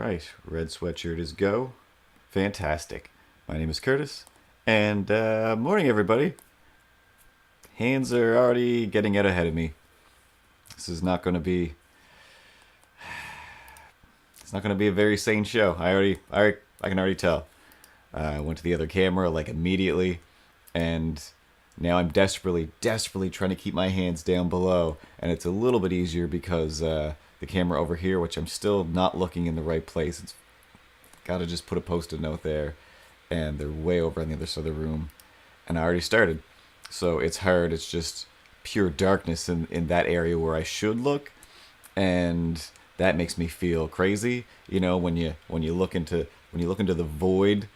right, red sweatshirt is go. Fantastic. My name is Curtis, and morning, everybody. Hands are already getting out ahead of me. This is not going to be. It's not going to be a very sane show. I can already tell. I went to the other camera like immediately, and now I'm desperately trying to keep my hands down below, and it's a little bit easier because the camera over here, which I'm still not looking in the right place. It's got to just put a post-it note there, and they're way over on the other side of the room, and I already started, so it's hard. It's just pure darkness in that area where I should look, and that makes me feel crazy. You know, when you look into the void,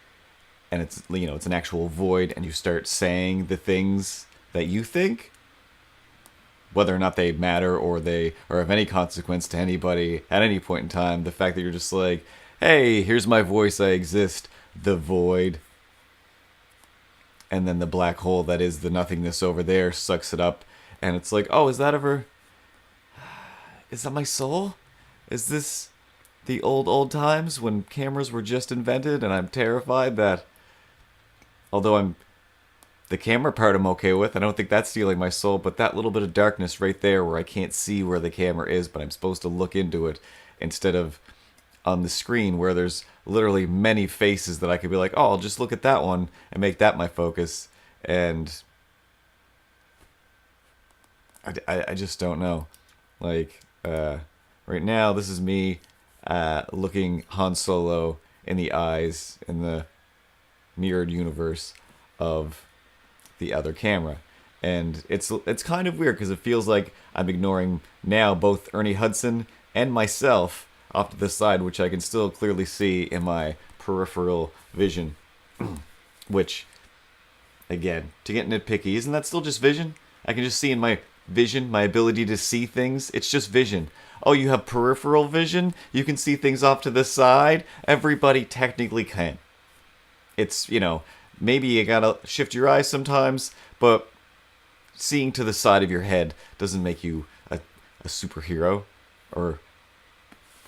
and it's an actual void, and you start saying the things that you think, whether or not they matter or they are of any consequence to anybody at any point in time. The fact that you're just like, hey, here's my voice, I exist, the void, and then the black hole that is the nothingness over there sucks it up, and it's like, oh, is that my soul? Is this the old times when cameras were just invented? And I'm terrified that, although the camera part I'm okay with, I don't think that's stealing my soul, but that little bit of darkness right there where I can't see where the camera is, but I'm supposed to look into it instead of on the screen where there's literally many faces that I could be like, oh, I'll just look at that one and make that my focus. And I just don't know. Like, right now, this is me looking Han Solo in the eyes in the mirrored universe of the other camera. And it's kind of weird because it feels like I'm ignoring now both Ernie Hudson and myself off to the side, which I can still clearly see in my peripheral vision. Which, again, to get nitpicky, isn't that still just vision? I can just see in my vision, my ability to see things. It's just vision. Oh, you have peripheral vision? You can see things off to the side? Everybody technically can. It's, maybe you gotta shift your eyes sometimes, but seeing to the side of your head doesn't make you a superhero, or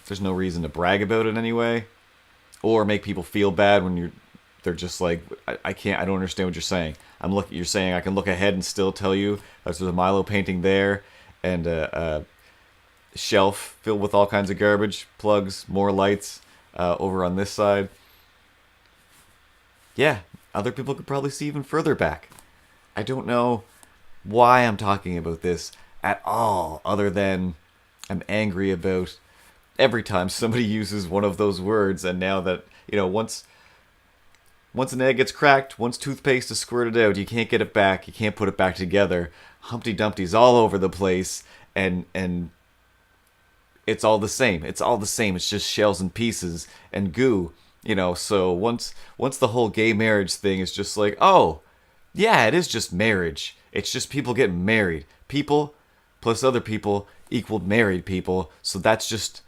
there's no reason to brag about it anyway, or make people feel bad when they're just like, I don't understand what you're saying. You're saying I can look ahead and still tell you there's a Milo painting there, and a shelf filled with all kinds of garbage, plugs, more lights over on this side. Yeah, other people could probably see even further back. I don't know why I'm talking about this at all, other than I'm angry about every time somebody uses one of those words, and now that, once an egg gets cracked, once toothpaste is squirted out, you can't get it back, you can't put it back together. Humpty Dumpty's all over the place, and it's all the same. It's all the same. It's just shells and pieces and goo. So once the whole gay marriage thing is just like, oh, yeah, it is just marriage. It's just people getting married. People plus other people equaled married people. So that's just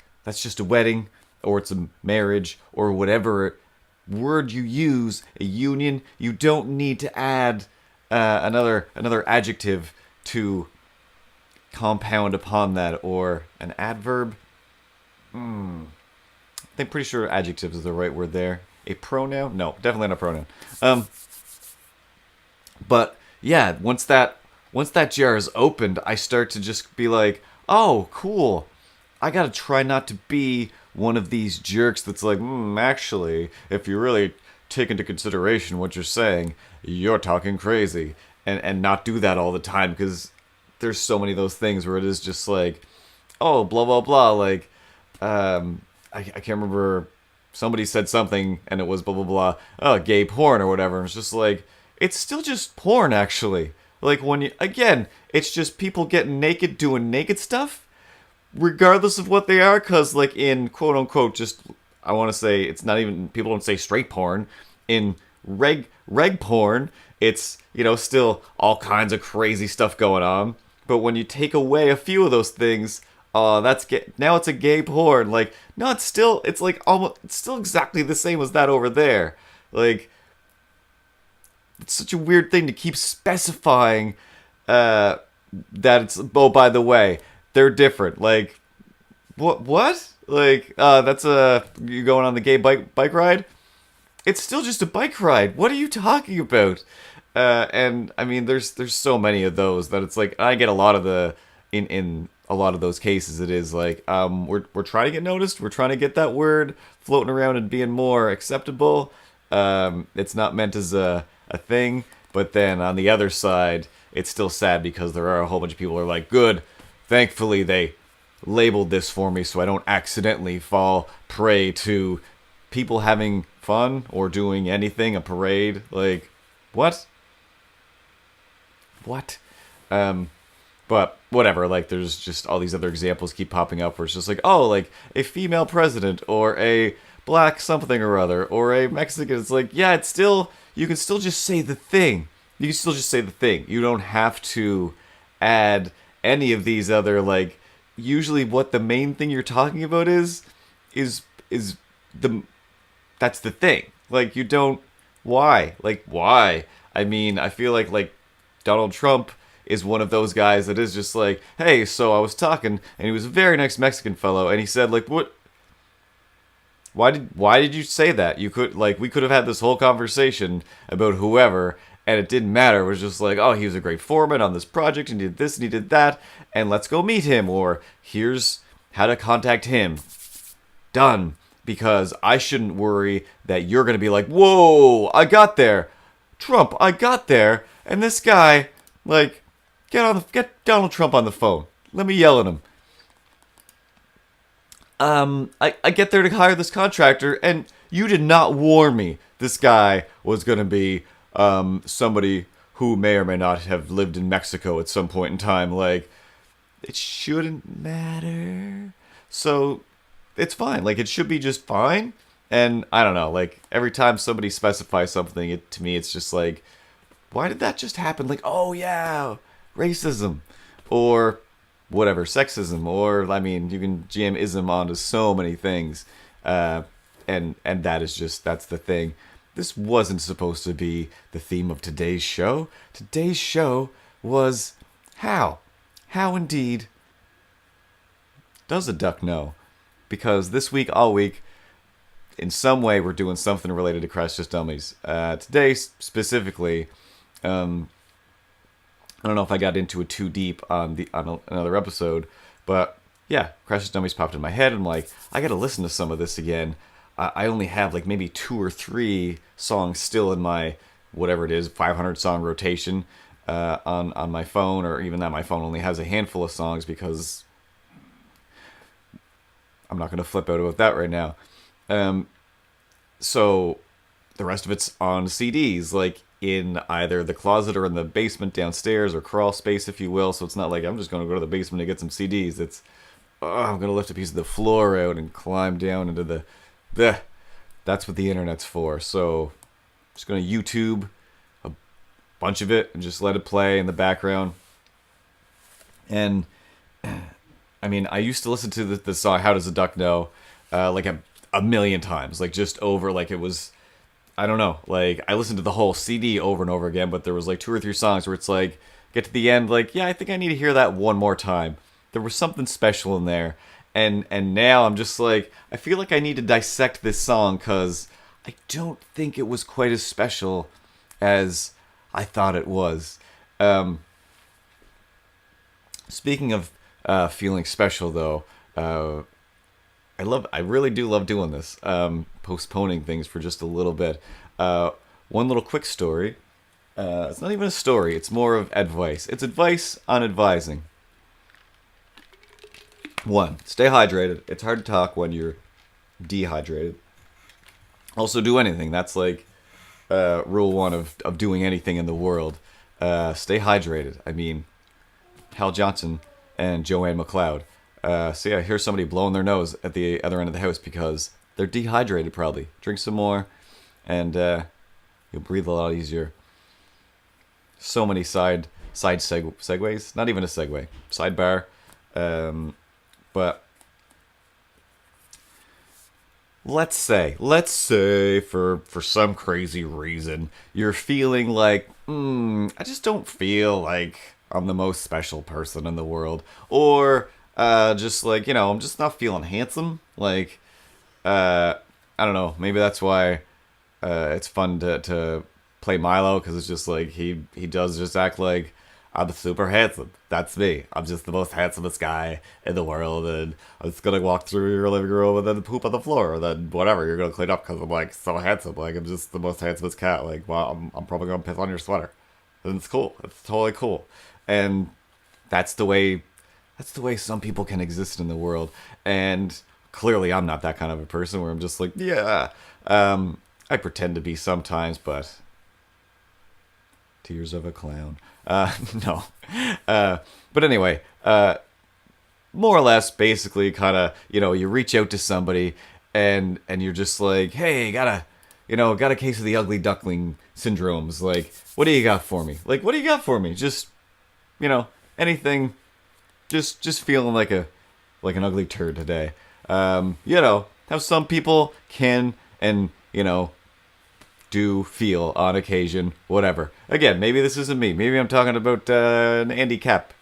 a wedding, or it's a marriage, or whatever word you use, a union. You don't need to add another adjective to compound upon that, or an adverb. I'm pretty sure adjective is the right word there. A pronoun? No, definitely not a pronoun. But yeah, once that jar is opened, I start to just be like, oh, cool. I gotta try not to be one of these jerks that's like, actually, if you really take into consideration what you're saying, you're talking crazy. And not do that all the time, because there's so many of those things where it is just like, oh, blah, blah, blah, like, I can't remember, somebody said something, and it was blah, blah, blah, oh, gay porn or whatever, and it's just like, it's still just porn, actually. Like, again, it's just people getting naked, doing naked stuff, regardless of what they are, because, like, in quote-unquote, just, I want to say, it's not even, people don't say straight porn, in reg porn, it's, still all kinds of crazy stuff going on, but when you take away a few of those things, that's gay. Now it's a gay porn. Like, no, it's still exactly the same as that over there. Like, it's such a weird thing to keep specifying that it's, oh, by the way, they're different. Like, what? Like, that's you going on the gay bike ride? It's still just a bike ride. What are you talking about? And I mean, there's so many of those that it's like I get a lot of the in a lot of those cases. It is like we're trying to get noticed. We're trying to get that word floating around and being more acceptable. It's not meant as a thing, but then on the other side, it's still sad because there are a whole bunch of people who are like, good. Thankfully, they labeled this for me so I don't accidentally fall prey to people having fun or doing anything, a parade. Like, what? What? But whatever, like, there's just all these other examples keep popping up where it's just like, oh, like, a female president or a black something or other or a Mexican. It's like, yeah, it's still, you can still just say the thing. You can still just say the thing. You don't have to add any of these other, like, usually what the main thing you're talking about is the that's the thing. Like, you don't, why? Like, why? I mean, I feel like Donald Trump is one of those guys that is just like, hey, so I was talking and he was a very nice Mexican fellow and he said like, what, why did you say that? You could, like, we could have had this whole conversation about whoever and it didn't matter. It was just like, oh, he was a great foreman on this project and he did this and he did that and let's go meet him, or here's how to contact him. Done. Because I shouldn't worry that you're going to be like, whoa, I got there. Trump, I got there. And this guy, like, get Donald Trump on the phone. Let me yell at him. I get there to hire this contractor, and you did not warn me this guy was going to be somebody who may or may not have lived in Mexico at some point in time. Like, it shouldn't matter. So it's fine. Like, it should be just fine. And I don't know, like, every time somebody specifies something, to me, it's just like, why did that just happen? Like, oh yeah, racism, or whatever, sexism, or I mean, you can jam ism onto so many things, and that is just, that's the thing. This wasn't supposed to be the theme of today's show. Today's show was how indeed does a duck know? Because this week, all week, in some way, we're doing something related to Crash Just Dummies. Today, specifically, I don't know if I got into it too deep on another episode, but yeah, Crash Just Dummies popped in my head. I'm like, I got to listen to some of this again. I only have like maybe 2 or 3 songs still in my whatever it is 500 song rotation on my phone, or even that my phone only has a handful of songs because I'm not going to flip out about that right now. So the rest of it's on CDs, like in either the closet or in the basement downstairs, or crawl space, if you will. So it's not like I'm just going to go to the basement to get some CDs. It's, I'm going to lift a piece of the floor out and climb down into the that's what the internet's for. So I'm just going to YouTube a bunch of it and just let it play in the background. And I mean, I used to listen to the song "How Does a Duck Know" like a million times, like just over, like it was, I don't know, like I listened to the whole CD over and over again, but there was like 2 or 3 songs where it's like, get to the end, like, yeah, I think I need to hear that one more time. There was something special in there, and now I'm just like, I feel like I need to dissect this song because I don't think it was quite as special as I thought it was. Speaking of feeling special, though, I really do love doing this, postponing things for just a little bit. One little quick story. It's not even a story. It's more of advice. It's advice on advising. 1, stay hydrated. It's hard to talk when you're dehydrated. Also, do anything. That's like rule 1 of doing anything in the world. Stay hydrated. I mean, Hal Johnson and Joanne McLeod. So yeah, I hear somebody blowing their nose at the other end of the house because they're dehydrated probably. Drink some more, and you'll breathe a lot easier. So many side segues. Not even a segue. Sidebar. But let's say for some crazy reason you're feeling like, I just don't feel like I'm the most special person in the world, or Just like, I'm just not feeling handsome. Like, I don't know. Maybe that's why it's fun to play Milo, because it's just like he does just act like I'm super handsome. That's me. I'm just the most handsomest guy in the world, and I'm just gonna walk through your living room and then poop on the floor, and then whatever you're gonna clean up because I'm like so handsome. Like I'm just the most handsomest cat. Like well, I'm probably gonna piss on your sweater, and it's cool. It's totally cool, and that's the way some people can exist in the world, and clearly I'm not that kind of a person where I'm just like, yeah. I pretend to be sometimes, but tears of a clown. No. But anyway, more or less, basically, kind of, you reach out to somebody, and you're just like, hey, got a case of the ugly duckling syndromes. Like, what do you got for me? Like, what do you got for me? Just, anything. Just feeling like an ugly turd today. How some people can and do feel on occasion, whatever. Again, maybe this isn't me. Maybe I'm talking about an Andy Cap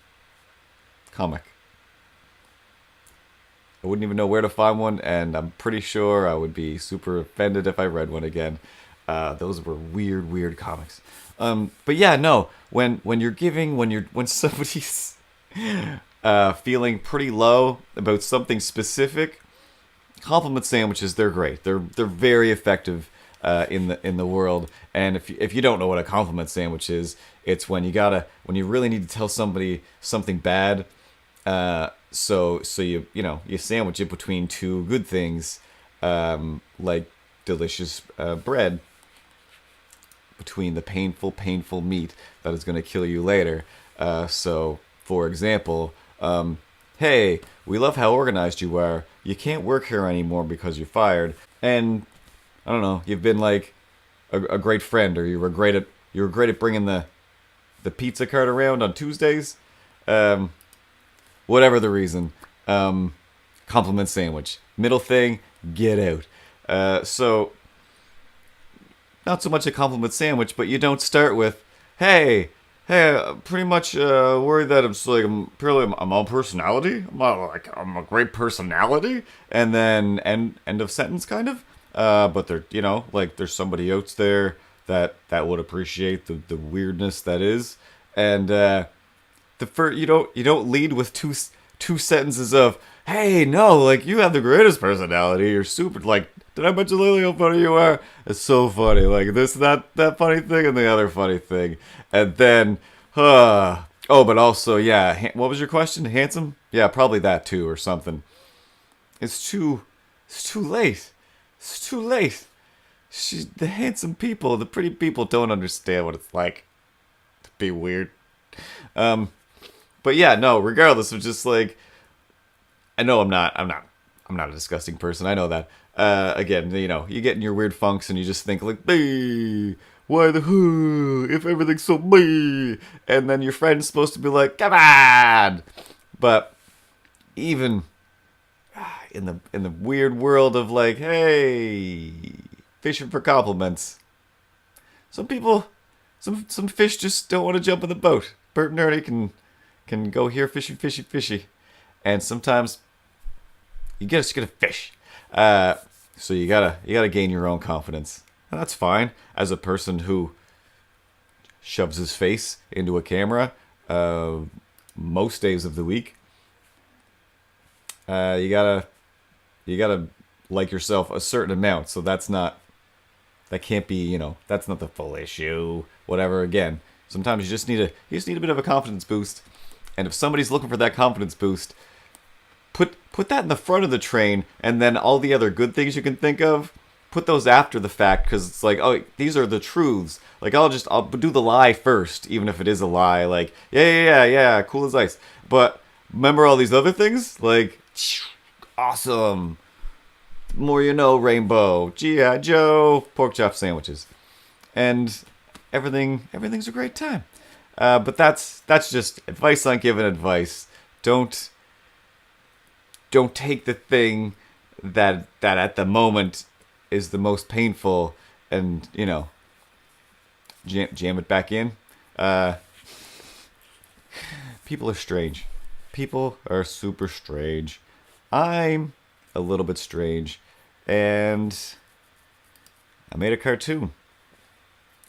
comic. I wouldn't even know where to find one, and I'm pretty sure I would be super offended if I read one again. Those were weird comics. But yeah, no. When somebody's feeling pretty low about something specific, compliment sandwiches, they're great. They're very effective in the world. And if you don't know what a compliment sandwich is, it's when you really need to tell somebody something bad. So you sandwich it between two good things, like delicious bread, between the painful meat that is going to kill you later. So, for example, hey, we love how organized you are. You can't work here anymore because you're fired. And I don't know, you've been like a great friend, or you were great at bringing the pizza cart around on Tuesdays. Whatever the reason, compliment sandwich. Middle thing, get out. So not so much a compliment sandwich, but you don't start with, hey, pretty much worried that I'm all personality. I'm a great personality, and then end of sentence kind of. But there's somebody else there that would appreciate the weirdness that is, and you don't lead with two sentences of, hey, no, like you have the greatest personality. You're super. Like, did I mention lately how funny you are? It's so funny. Like this, that funny thing, and the other funny thing, and then, oh, but also, yeah. What was your question? Handsome? Yeah, probably that too, or something. It's too late. It's too late. The handsome people, the pretty people, don't understand what it's like to be weird. But yeah, no. Regardless of just like, I know I'm not a disgusting person. I know that. Again, you get in your weird funks and you just think like, "Hey, why the who? If everything's so me," and then your friend's supposed to be like, "Come on," but even in the weird world of like, hey, fishing for compliments, some people, some fish just don't want to jump in the boat. Bert and Ernie can go here fishy, and sometimes you just gotta fish. So you gotta gain your own confidence, and that's fine. As a person who shoves his face into a camera most days of the week, you gotta like yourself a certain amount. So that can't be, that's not the full issue. Whatever. Again, sometimes you just need a bit of a confidence boost, and if somebody's looking for that confidence boost, put that in the front of the train, and then all the other good things you can think of, put those after the fact, because it's like, oh, these are the truths. Like, I'll do the lie first, even if it is a lie. Like, yeah, cool as ice. But remember all these other things? Like, awesome. More you know, rainbow. G.I. Joe. Pork chop sandwiches. And everything's a great time. But that's just advice on giving advice. Don't take the thing that at the moment is the most painful and, jam it back in. People are strange. People are super strange. I'm a little bit strange. And I made a cartoon.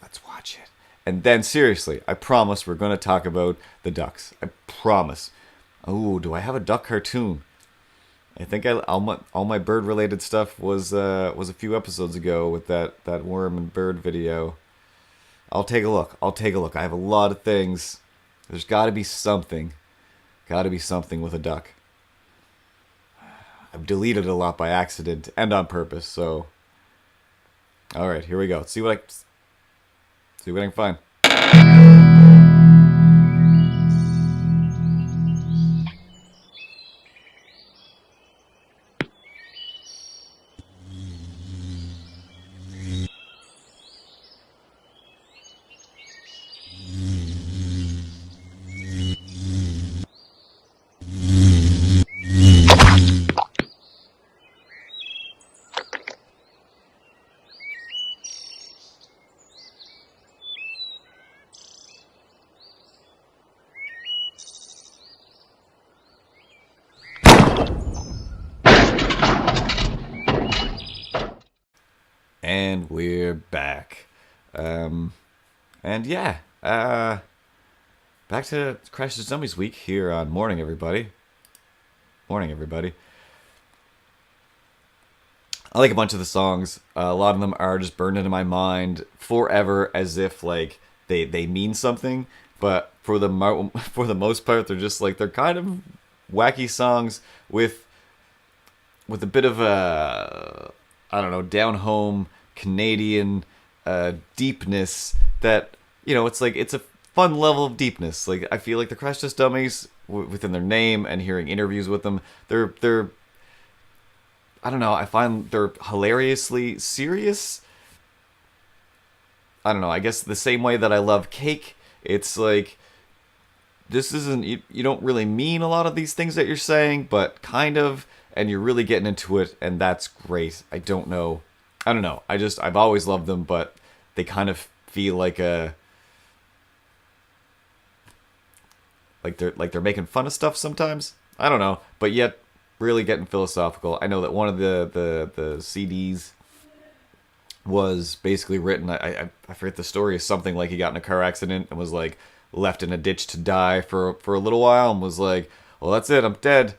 Let's watch it. And then, seriously, I promise we're going to talk about the ducks. I promise. Oh, do I have a duck cartoon? I think all my bird related stuff was a few episodes ago with that worm and bird video. I'll take a look. I have a lot of things. There's got to be something. Got to be something with a duck. I've deleted a lot by accident and on purpose. So, all right, here we go. See what I can find. And we're back. And yeah, back to Crash the Dummies week here on Morning Everybody. Morning Everybody. I like a bunch of the songs. A lot of them are just burned into my mind forever, as if like they mean something. But for the most part, they're just like they're kind of wacky songs with a bit of a I don't know down home Canadian deepness that it's like it's a fun level of deepness. Like I feel like the Crash Test Dummies within their name and hearing interviews with them, they're I don't know. I find they're hilariously serious. I don't know. I guess the same way that I love cake, it's like this isn't you don't really mean a lot of these things that you're saying, but kind of, and you're really getting into it, and that's great. I don't know. I've always loved them, but they kind of feel like they're making fun of stuff sometimes. I don't know, but yet really getting philosophical. I know that one of the CDs was basically written. I forget the story. Is something like he got in a car accident and was like left in a ditch to die for a little while, and was like, well, that's it. I'm dead.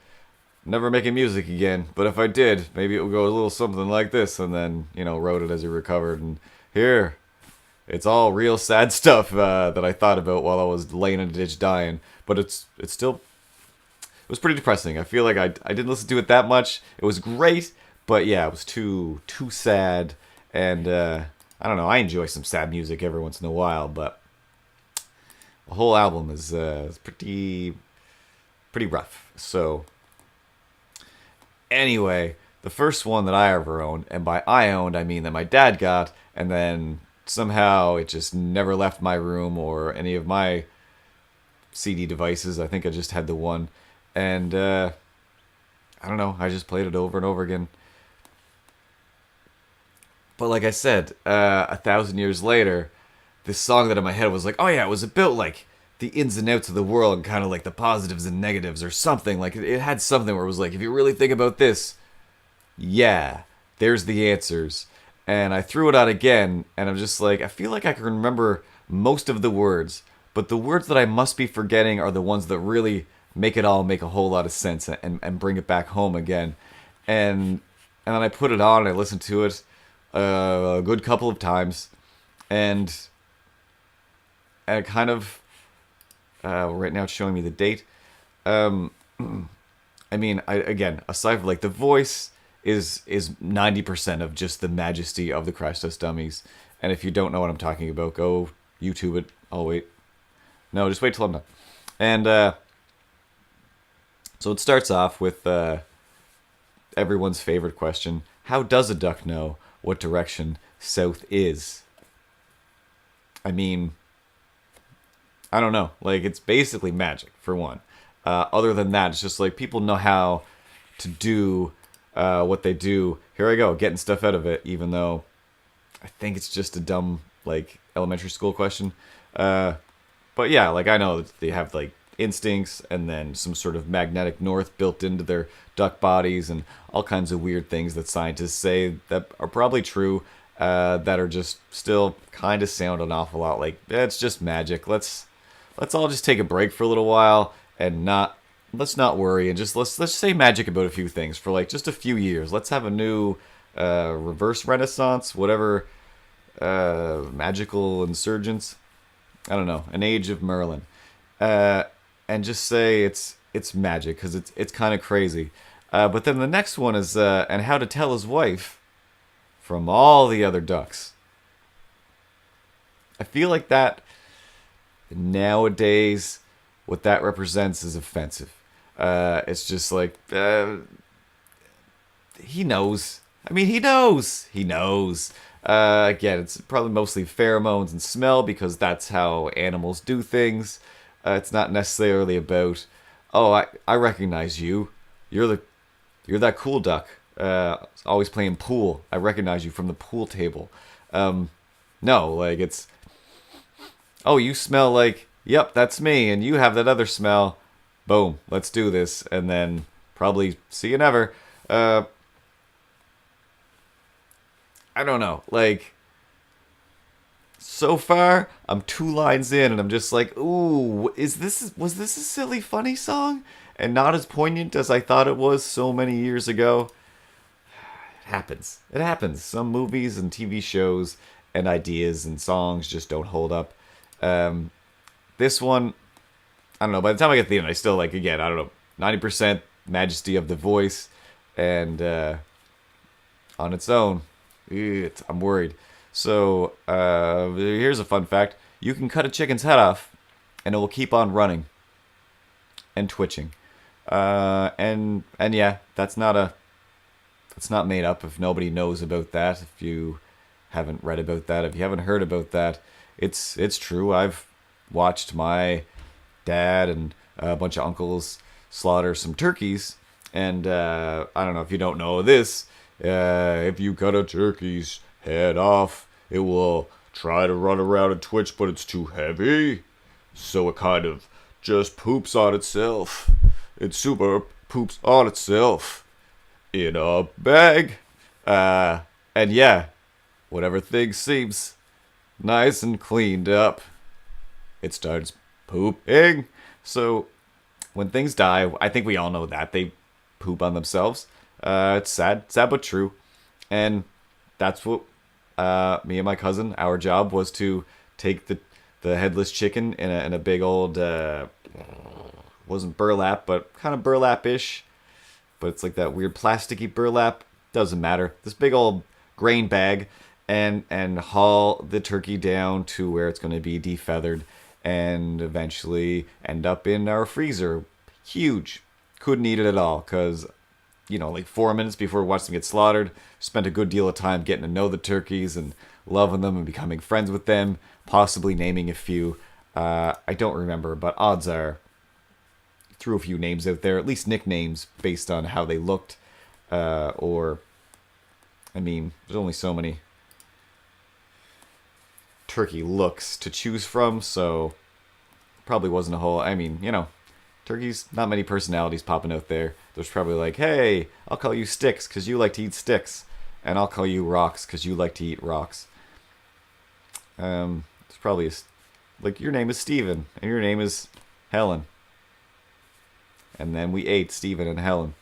Never making music again, but if I did, maybe it would go a little something like this, and then, wrote it as he recovered, and here, it's all real sad stuff that I thought about while I was laying in a ditch dying, but it was pretty depressing. I feel like I didn't listen to it that much. It was great, but yeah, it was too sad, and I don't know, I enjoy some sad music every once in a while, but the whole album is pretty rough, so... Anyway, the first one that I ever owned, and by I owned, I mean that my dad got, and then somehow it just never left my room or any of my CD devices. I think I just had the one, and I don't know, I just played it over and over again. But like I said, 1,000 years later, this song that in my head was like, oh yeah, it was about like the ins and outs of the world and kind of like the positives and negatives or something. Like it had something where it was like, if you really think about this, yeah, there's the answers. And I threw it out again, and I'm just like, I feel like I can remember most of the words, but the words that I must be forgetting are the ones that really make it all make a whole lot of sense and bring it back home again. And then I put it on and I listened to it a good couple of times, and it kind of right now it's showing me the date. I mean, again, aside from like the voice is 90% of just the majesty of the Crash Test Dummies. And if you don't know what I'm talking about, go YouTube it. I'll wait. No, just wait till I'm done. And so it starts off with everyone's favorite question: how does a duck know what direction south is? I mean, I don't know. Like, it's basically magic, for one. Other than that, it's just like people know how to do what they do. Here I go, getting stuff out of it, even though I think it's just a dumb, like, elementary school question. But yeah, like, I know that they have, like, instincts, and then some sort of magnetic north built into their duck bodies, and all kinds of weird things that scientists say that are probably true, that are just still kind of sound an awful lot like it's just magic. Let's all just take a break for a little while and not let's not worry, and just let's say magic about a few things for like just a few years. Let's have a new reverse renaissance, whatever, magical insurgence. I don't know, an age of Merlin, and just say it's magic because it's kind of crazy. But then the next one is and how to tell his wife from all the other ducks. I feel like that nowadays, what that represents is offensive. It's just like he knows. I mean, he knows. He knows. Again, it's probably mostly pheromones and smell because that's how animals do things. It's not necessarily about, oh, I recognize you. You're that cool duck. Always playing pool. I recognize you from the pool table. No, like it's, oh, you smell like, yep, that's me, and you have that other smell. Boom, let's do this, and then probably see you never. I don't know, like, so far, I'm 2 lines in, and I'm just like, ooh, was this a silly, funny song? And not as poignant as I thought it was so many years ago? It happens. It happens. Some movies and TV shows and ideas and songs just don't hold up. This one, I don't know, by the time I get to the end, I still, like, again, I don't know, 90% majesty of the voice, and on its own, I'm worried. So, here's a fun fact. You can cut a chicken's head off, and it will keep on running and twitching. And yeah, that's not made up. If nobody knows about that, if you haven't read about that, if you haven't heard about that, it's true. I've watched my dad and a bunch of uncles slaughter some turkeys, and I don't know if you don't know this. If you cut a turkey's head off, it will try to run around and twitch, but it's too heavy, so it kind of just poops on itself. It super poops on itself in a bag. And yeah, whatever thing seems nice and cleaned up, it starts pooping. So when things die, I think we all know that they poop on themselves. It's sad but true. And that's what me and my cousin, our job was to take the headless chicken in a big old, wasn't burlap, but kind of burlap-ish. But it's like that weird plasticky burlap. Doesn't matter. This big old grain bag, and haul the turkey down to where it's going to be defeathered and eventually end up in our freezer. Huge. Couldn't eat it at all because, you know, like 4 minutes before we watched them get slaughtered, spent a good deal of time getting to know the turkeys and loving them and becoming friends with them, possibly naming a few. I don't remember, but odds are threw a few names out there, at least nicknames based on how they looked. Or, I mean, there's only so many turkey looks to choose from, so probably wasn't a whole, I mean, you know, turkeys, not many personalities popping out there. There's probably like, hey, I'll call you Sticks because you like to eat sticks, and I'll call you Rocks because you like to eat rocks. It's probably like your name is Steven and your name is Helen, and then we ate Steven and Helen.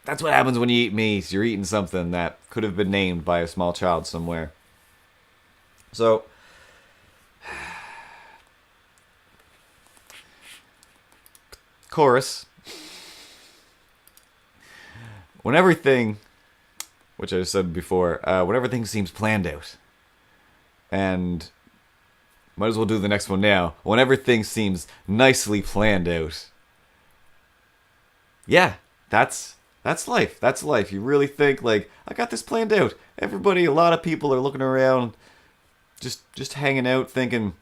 That's what happens when you eat meat. You're eating something that could have been named by a small child somewhere. So, chorus. When everything, which I said before, when everything seems planned out, and might as well do the next one now. When everything seems nicely planned out. Yeah, that's life. That's life. You really think, like, I got this planned out. Everybody, a lot of people are looking around, just hanging out, thinking,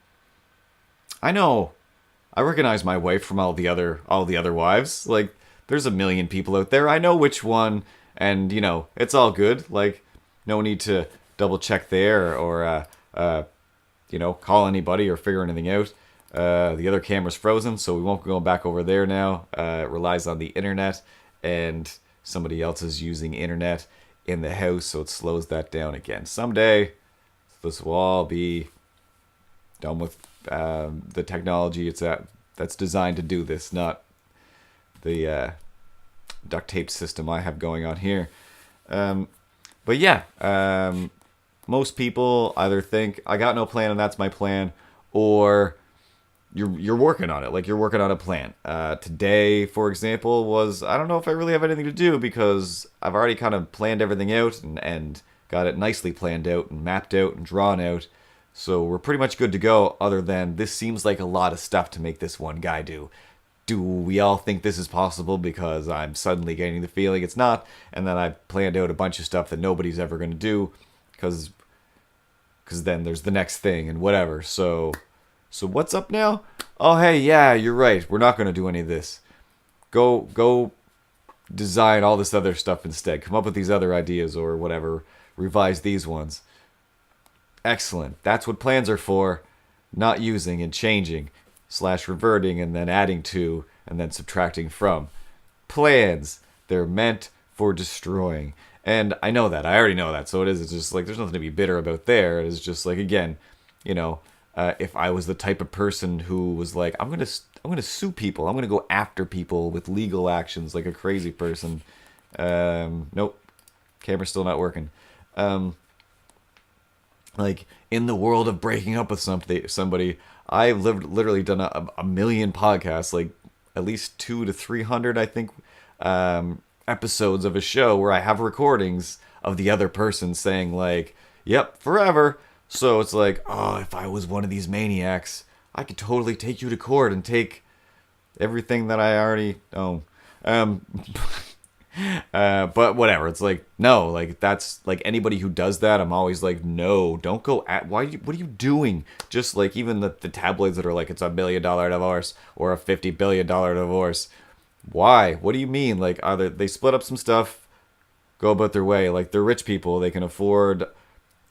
I know, I recognize my wife from all the other wives. Like, there's a million people out there. I know which one, and you know, it's all good. Like, no need to double check there or you know, call anybody or figure anything out. The other camera's frozen, so we won't go back over there now. It relies on the internet, and somebody else is using internet in the house, so it slows that down again. Someday, this will all be done with the technology that's designed to do this, not the duct tape system I have going on here. But yeah, most people either think I got no plan and that's my plan, or you're working on it. Like, you're working on a plan. Today, for example, was, I don't know if I really have anything to do because I've already kind of planned everything out and got it nicely planned out and mapped out and drawn out. So we're pretty much good to go, other than this seems like a lot of stuff to make this one guy do. Do we all think this is possible? Because I'm suddenly getting the feeling it's not, and then I planned out a bunch of stuff that nobody's ever going to do, because then there's the next thing and whatever. So what's up now? Oh, hey, yeah, you're right. We're not going to do any of this. Go design all this other stuff instead. Come up with these other ideas or whatever. Revise these ones. Excellent. That's what plans are for. Not using and changing / reverting and then adding to and then subtracting from. Plans. They're meant for destroying. And I know that. I already know that. So it is. It's just like, there's nothing to be bitter about there. It's just like, again, if I was the type of person who was like, I'm gonna sue people. I'm gonna go after people with legal actions like a crazy person. Nope. Camera's still not working. Like, in the world of breaking up with somebody, I've literally done a million podcasts, like at least 200 to 300, I think, episodes of a show where I have recordings of the other person saying like, "Yep, forever." So it's like, oh, if I was one of these maniacs, I could totally take you to court and take everything that I already own. But whatever. It's like, no, like, that's like, anybody who does that, I'm always like, no, don't go at, what are you doing? Just like, even the tabloids that are like, it's $1 million divorce or a $50 billion divorce. Why? What do you mean? Like, either they split up some stuff, go about their way. Like, they're rich people. They can afford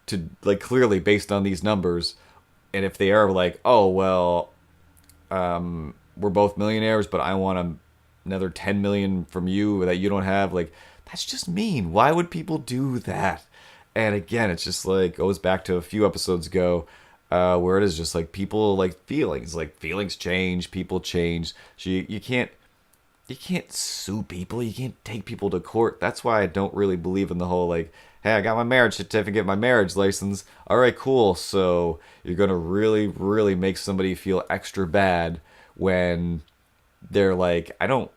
to, like, clearly based on these numbers. And if they are like, oh, well, we're both millionaires, but I want another 10 million from you that you don't have, like, that's just mean. Why would people do that? And again, it's just like, goes back to a few episodes ago, where it is just like, people like feelings change, people change. So you can't sue people, you can't take people to court. That's why I don't really believe in the whole like, hey, I got my marriage certificate, my marriage license, all right, cool. So you're gonna really, really make somebody feel extra bad when they're like, I don't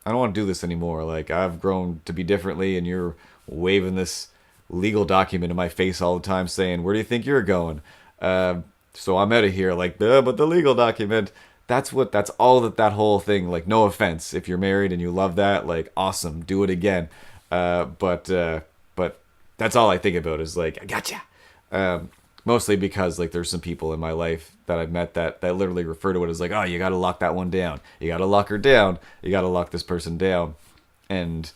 want to do this anymore. Like, I've grown to be differently, and you're waving this legal document in my face all the time saying, where do you think you're going? So I'm out of here. Like, but the legal document, that's all that whole thing, like, no offense. If you're married and you love that, like, awesome, do it again. But that's all I think about is like, I gotcha. Mostly because, like, there's some people in my life that I've met that literally refer to it as like, oh, you got to lock that one down. You got to lock her down. You got to lock this person down. And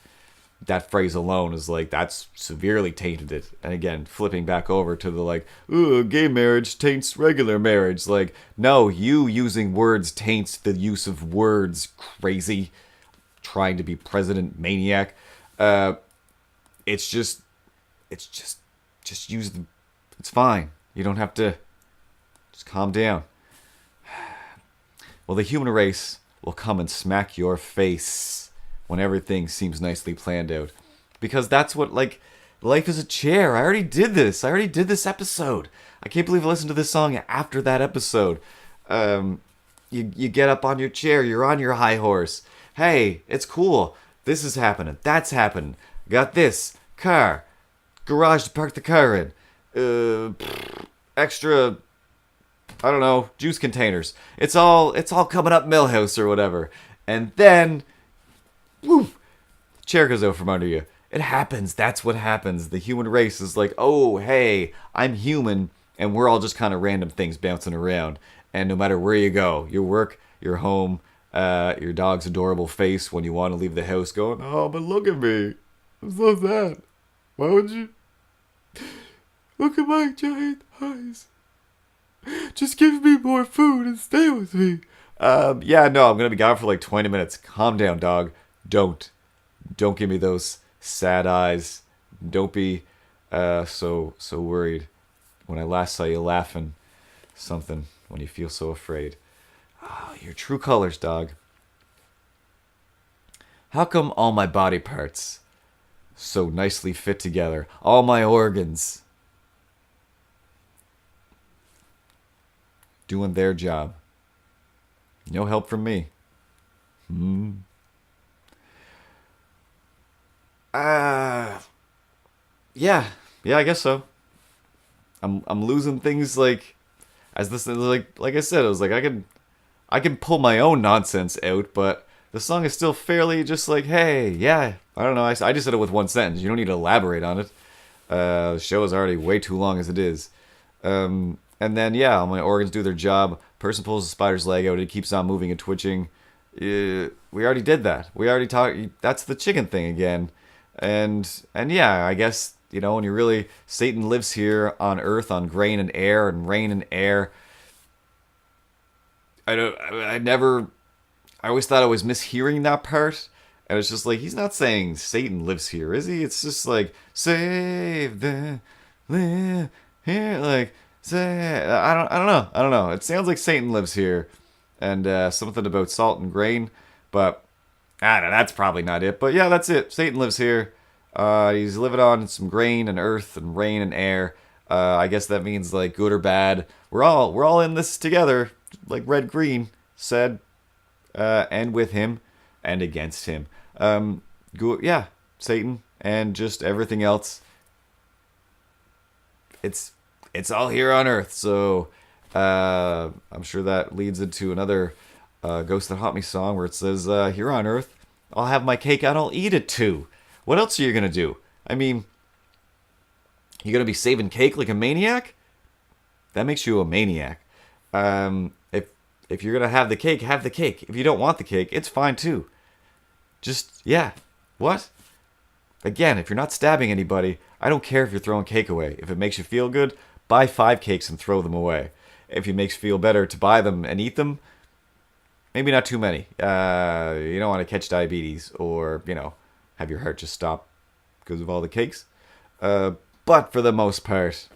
that phrase alone is like, that's severely tainted it. And again, flipping back over to the like, ooh, gay marriage taints regular marriage. Like, no, you using words taints the use of words, crazy. Trying to be president maniac. It's just use the, it's fine. You don't have to, just calm down. Well, the human race will come and smack your face when everything seems nicely planned out. Because that's what, like, life is a chair. I already did this. Episode. I can't believe I listened to this song after that episode. You get up on your chair. You're on your high horse. Hey, it's cool. This is happening. That's happening. Got this. Car. Garage to park the car in. Extra, I don't know, juice containers. It's all coming up Millhouse or whatever. And then, woo, chair goes out from under you. It happens. That's what happens. The human race is like, oh, hey, I'm human, and we're all just kind of random things bouncing around. And no matter where you go, your work, your home, your dog's adorable face when you want to leave the house going, oh, but look at me. I'm so sad. Why would you? Look at my giant eyes. Just give me more food and stay with me. Yeah, no, I'm gonna be gone for like 20 minutes. Calm down, dog. Don't. Don't give me those sad eyes. Don't be so worried. When I last saw you laughing, something when you feel so afraid. Oh, your true colors, dog. How come all my body parts so nicely fit together? All my organs doing their job. No help from me. Hmm. Uh yeah. Yeah, I guess so. I'm losing things like as this like I said, it was like I can pull my own nonsense out, but the song is still fairly just like, hey, yeah, I don't know. I just said it with one sentence. You don't need to elaborate on it. The show is already way too long as it is. And then, yeah, all my organs do their job. Person pulls the spider's leg out. It keeps on moving and twitching. We already did that. We already talked. That's the chicken thing again. And yeah, I guess, when you really, Satan lives here on earth on grain and air and rain and air. I always thought I was mishearing that part. And it's just like, he's not saying Satan lives here, is he? It's just like, save the live here. Like, say, I don't know. It sounds like Satan lives here. And something about salt and grain. But, I don't know, that's probably not it. But yeah, that's it. Satan lives here. He's living on some grain and earth and rain and air. I guess that means like good or bad. We're all in this together, like red green said, and with him and against him. Yeah, Satan and just everything else. It's all here on Earth. So I'm sure that leads into another Ghost That Haunt Me song where it says, "Here on Earth, I'll have my cake and I'll eat it too." What else are you gonna do? I mean, you gonna be saving cake like a maniac? That makes you a maniac. If you're gonna have the cake, have the cake. If you don't want the cake, it's fine too. Just yeah. What? Again, if you're not stabbing anybody, I don't care if you're throwing cake away. If it makes you feel good, buy 5 cakes and throw them away. If it makes you feel better to buy them and eat them, maybe not too many. You don't want to catch diabetes or, have your heart just stop because of all the cakes. But for the most part,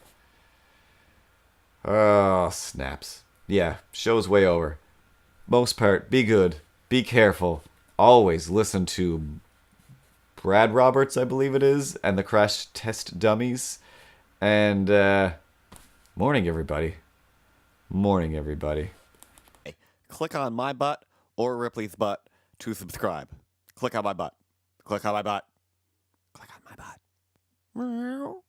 oh, snaps. Yeah, show's way over. Most part, be good, be careful. Always listen to Brad Roberts, I believe it is, and the Crash Test Dummies. And, morning, everybody. Morning, everybody. Click on my butt or Ripley's butt to subscribe. Click on my butt. Click on my butt. Click on my butt.